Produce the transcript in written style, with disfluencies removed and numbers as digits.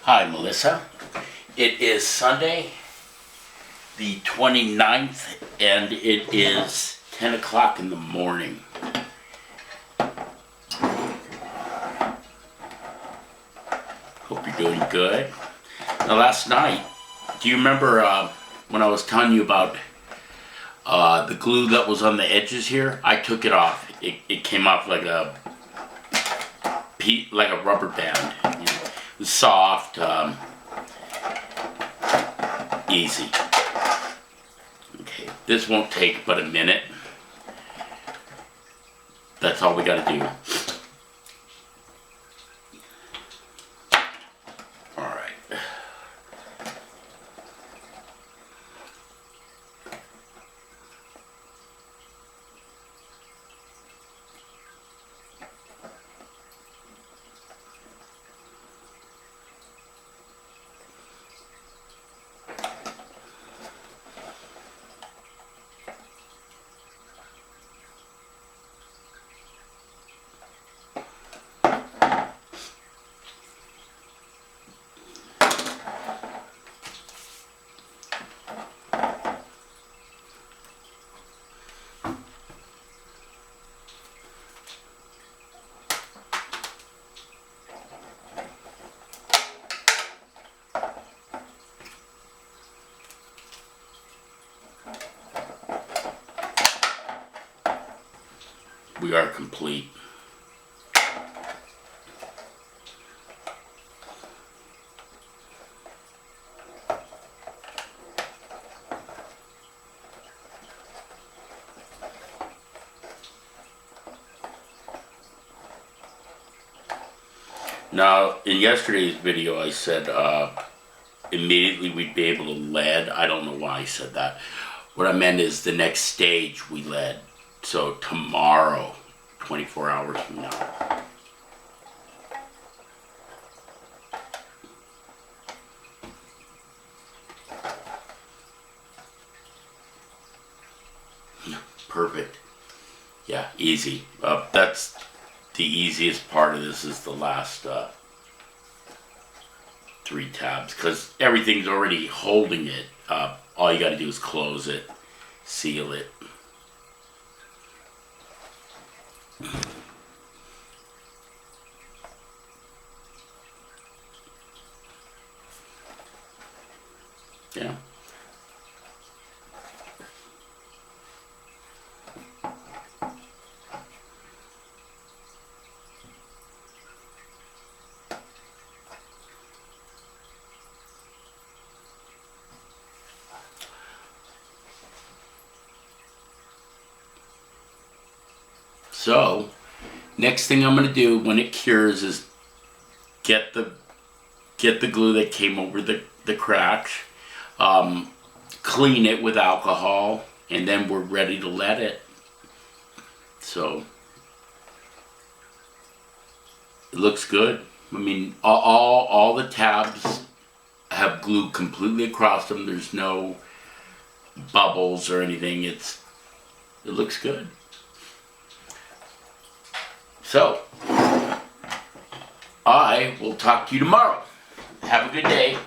Hi, Melissa. It is Sunday, the 29th, and it is 10 o'clock in the morning. Hope you're doing good. Now, last night, do you remember when I was telling you about the glue that was on the edges here? I took it off. It came off like a rubber band. It was soft. Easy. Okay, this won't take but a minute. That's all we gotta do. Alright. We are complete. Now, in yesterday's video, I said immediately we'd be able to lead. I don't know why I said that. What I meant is the next stage we lead. So tomorrow, 24 hours from now. Perfect. Yeah, easy. That's the easiest part of this, is the last 3 tabs, because everything's already holding it. All you got to do is close it, seal it. Yeah. So, next thing I'm going to do when it cures is get the glue that came over the cracks, clean it with alcohol, and then we're ready to let it. So, it looks good. I mean, all the tabs have glue completely across them. There's no bubbles or anything. It looks good. So, I will talk to you tomorrow. Have a good day.